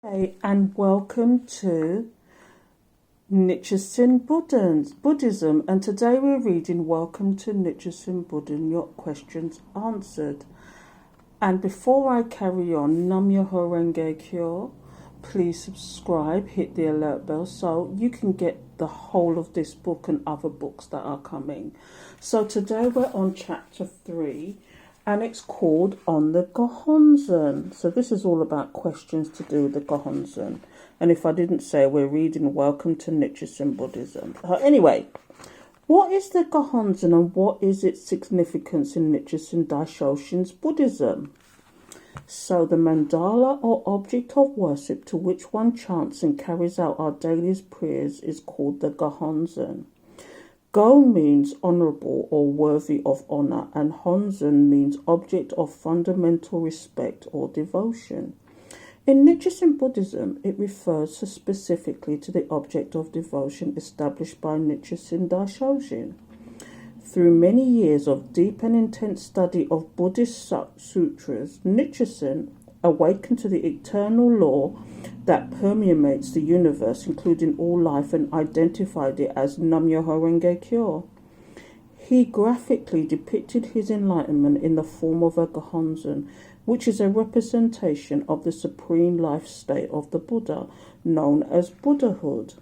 Hey, and welcome to Nichiren Buddhism, and today we're reading Welcome to Nichiren Buddhism, Your Questions Answered. And before I carry on, Nam-Myoho-Renge-Kyo, please subscribe, hit the alert bell so you can get the whole of this book and other books that are coming. So today we're on chapter 3. And it's called On the Gohonzon. So this is all about questions to do with the Gohonzon. And if I didn't say, we're reading Welcome to Nichiren Buddhism. Anyway, what is the Gohonzon and what is its significance in Nichiren Daishonin's Buddhism? So the mandala or object of worship to which one chants and carries out our daily prayers is called the Gohonzon. Go means honourable or worthy of honour, and honzon means object of fundamental respect or devotion. In Nichiren Buddhism, it refers specifically to the object of devotion established by Nichiren Daishonin. Through many years of deep and intense study of Buddhist sutras, Nichiren awakened to the eternal law that permeates the universe, including all life, and identified it as nam-myoho-renge-kyo. He graphically depicted his enlightenment in the form of a Gohonzon, which is a representation of the supreme life state of the Buddha, known as Buddhahood.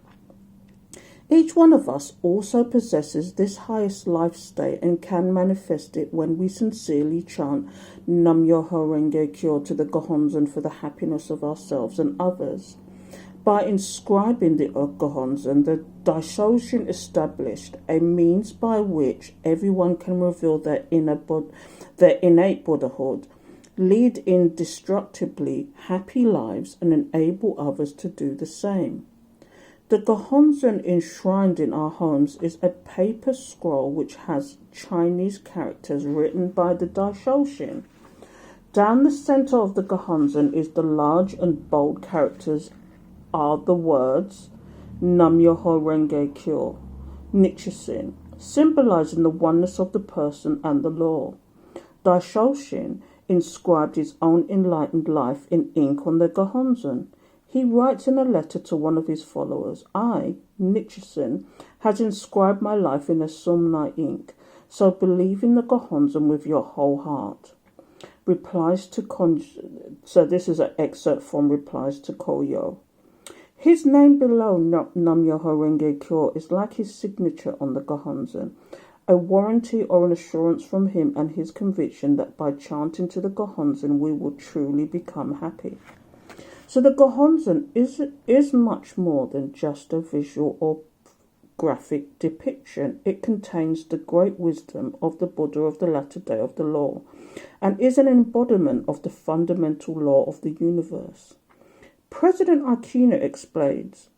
Each one of us also possesses this highest life state and can manifest it when we sincerely chant Nam-Myoho-Renge-Kyo to the Gohonzon for the happiness of ourselves and others. By inscribing the Gohonzon, the Daishonin established a means by which everyone can reveal their innate Buddhahood, lead indestructibly happy lives, and enable others to do the same. The Gohonzon enshrined in our homes is a paper scroll which has Chinese characters written by the Daishonin. Down the center of the Gohonzon is the large and bold characters are the words Nam-Myoho-Renge-Kyo, Nichiren, symbolizing the oneness of the person and the law. Daishonin inscribed his own enlightened life in ink on the Gohonzon. He writes in a letter to one of his followers, I, Nichiren, has inscribed my life in a sumnai ink, so believe in the Gohonzon with your whole heart. So this is an excerpt from Replies to Koyo. His name below Nam-Myoho-Renge-Kyo is like his signature on the Gohonzon, a warranty or an assurance from him and his conviction that by chanting to the Gohonzon we will truly become happy. So the Gohonzon is much more than just a visual or graphic depiction. It contains the great wisdom of the Buddha of the latter day of the law, and is an embodiment of the fundamental law of the universe. President Ikeda explains,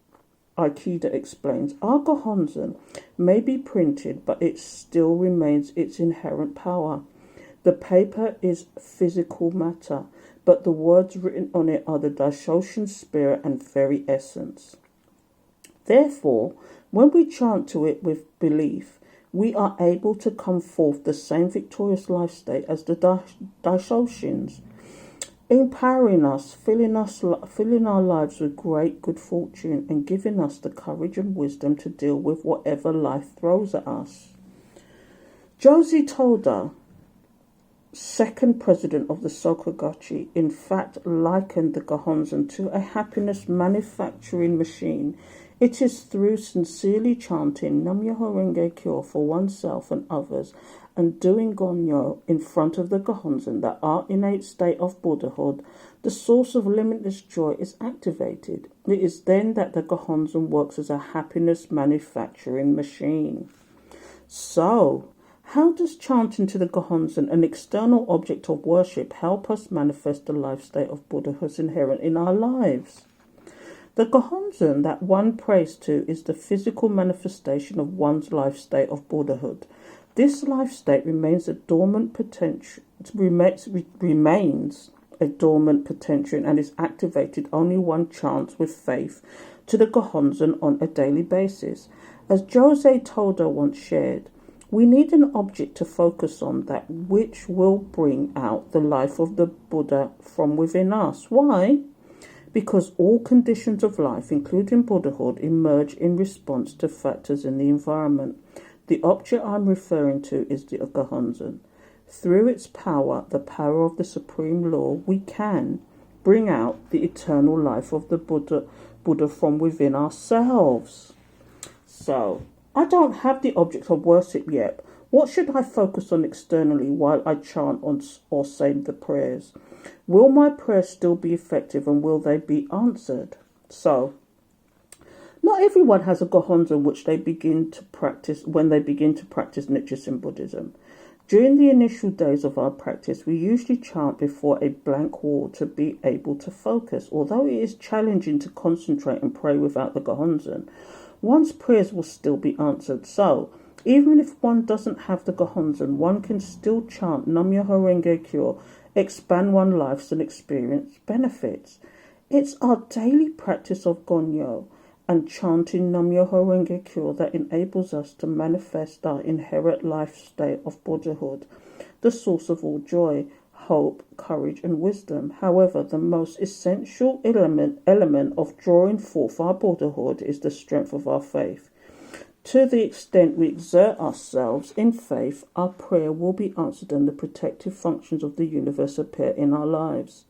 our Gohonzon may be printed, but it still remains its inherent power. The paper is physical matter, but the words written on it are the Daishonin spirit and very essence. Therefore, when we chant to it with belief, we are able to come forth the same victorious life state as the Daishonins, empowering us, filling our lives with great good fortune, and giving us the courage and wisdom to deal with whatever life throws at us. Josei Toda, second president of the Soka, in fact likened the Gohonzon to a happiness manufacturing machine. It is through sincerely chanting Nam-Myoho-Renge-Kyo for oneself and others and doing Gonyo in front of the Gohonzon that our innate state of Buddhahood, the source of limitless joy, is activated. It is then that the Gohonzon works as a happiness manufacturing machine. So, how does chanting to the Gohonzon, an external object of worship, help us manifest the life state of Buddhahood inherent in our lives? The Gohonzon that one prays to is the physical manifestation of one's life state of Buddhahood. This life state remains a dormant potential, remains a dormant potential, and is activated only one chants with faith to the Gohonzon on a daily basis. As Josei Toda once shared, we need an object to focus on that which will bring out the life of the Buddha from within us. Why? because all conditions of life, including Buddhahood, emerge in response to factors in the environment. The object I'm referring to is the Gohonzon. Through its power, the power of the Supreme Law, we can bring out the eternal life of the Buddha from within ourselves. So, I don't have the object of worship yet. What should I focus on externally while I chant or say the prayers? Will my prayers still be effective, and will they be answered? So, not everyone has a Gohonzon which they begin to practice when they begin to practice Nichiren Buddhism. During the initial days of our practice, we usually chant before a blank wall to be able to focus. Although it is challenging to concentrate and pray without the Gohonzon, one's prayers will still be answered. So, even if one doesn't have the Gohonzon, one can still chant Nam-Myoho-Renge-Kyo, expand one's lives and experience benefits. It's our daily practice of Gonyo and chanting Nam-Myoho-Renge-Kyo that enables us to manifest our inherent life state of Buddhahood, the source of all joy, hope, courage and wisdom. However, the most essential element of drawing forth our Buddhahood is the strength of our faith. To the extent we exert ourselves in faith, our prayer will be answered and the protective functions of the universe appear in our lives.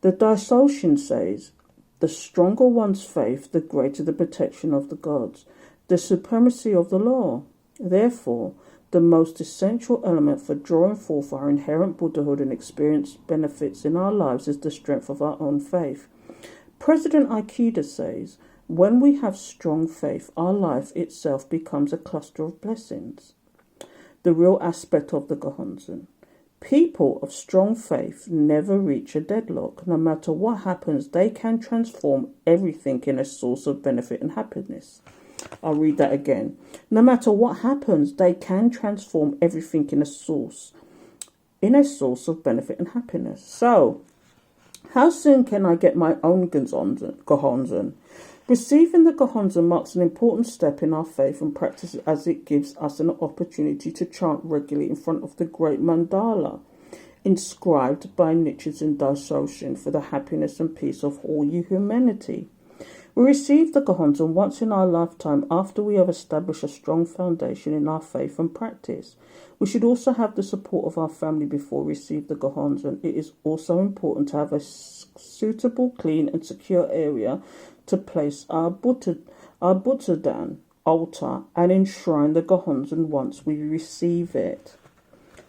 The daishonin says, the stronger one's faith, the greater the protection of the gods, the supremacy of the law. Therefore, the most essential element for drawing forth our inherent Buddhahood and experience benefits in our lives is the strength of our own faith. President Ikeda says, when we have strong faith, our life itself becomes a cluster of blessings. The real aspect of the Gohonzon. People of strong faith never reach a deadlock. No matter what happens, they can transform everything in a source of benefit and happiness. I'll read that again. No matter what happens, they can transform everything in a source of benefit and happiness. So, how soon can I get my own Gohonzon? Receiving the Gohonzon marks an important step in our faith and practice, as it gives us an opportunity to chant regularly in front of the great mandala, inscribed by Nichiren Buddhism for the happiness and peace of all humanity. We receive the Gohonzon once in our lifetime after we have established a strong foundation in our faith and practice. We should also have the support of our family before we receive the Gohonzon. It is also important to have a suitable, clean and secure area to place our Buddhadan altar and enshrine the Gohonzon once we receive it.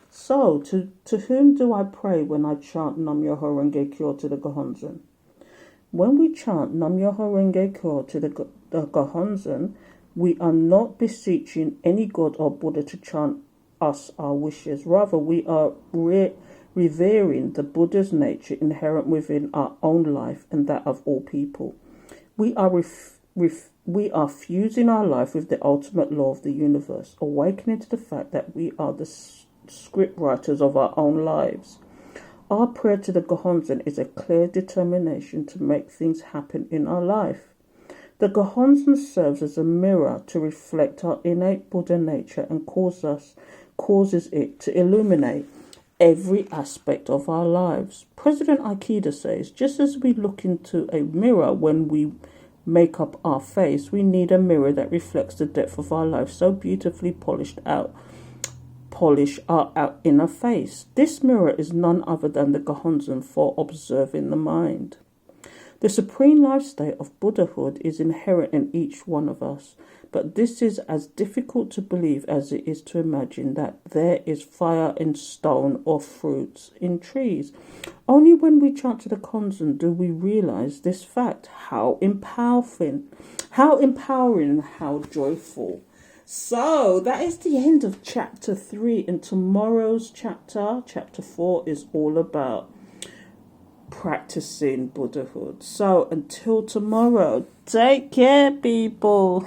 So, to whom do I pray when I chant Nam-Myoho-Renge-Kyo to the Gohonzon? When we chant Nam-Myoho-Renge-Kyo to the Gohonzon, we are not beseeching any god or Buddha to chant us our wishes. Rather, we are revering the Buddha's nature inherent within our own life and that of all people. We are fusing our life with the ultimate law of the universe, awakening to the fact that we are the script writers of our own lives. Our prayer to the Gohonzon is a clear determination to make things happen in our life. The Gohonzon serves as a mirror to reflect our innate Buddha nature and causes it to illuminate every aspect of our lives. President Ikeda says, just as we look into a mirror when we make up our face, we need a mirror that reflects the depth of our life so beautifully polish our inner face. This mirror is none other than the Gohonzon for observing the mind. The supreme life state of Buddhahood is inherent in each one of us, but this is as difficult to believe as it is to imagine that there is fire in stone or fruits in trees. Only when we chant to the Gohonzon do we realize this fact. How empowering, and how joyful. So that is the end of chapter 3, and tomorrow's chapter 4, is all about practicing Buddhahood. So until tomorrow, take care, people.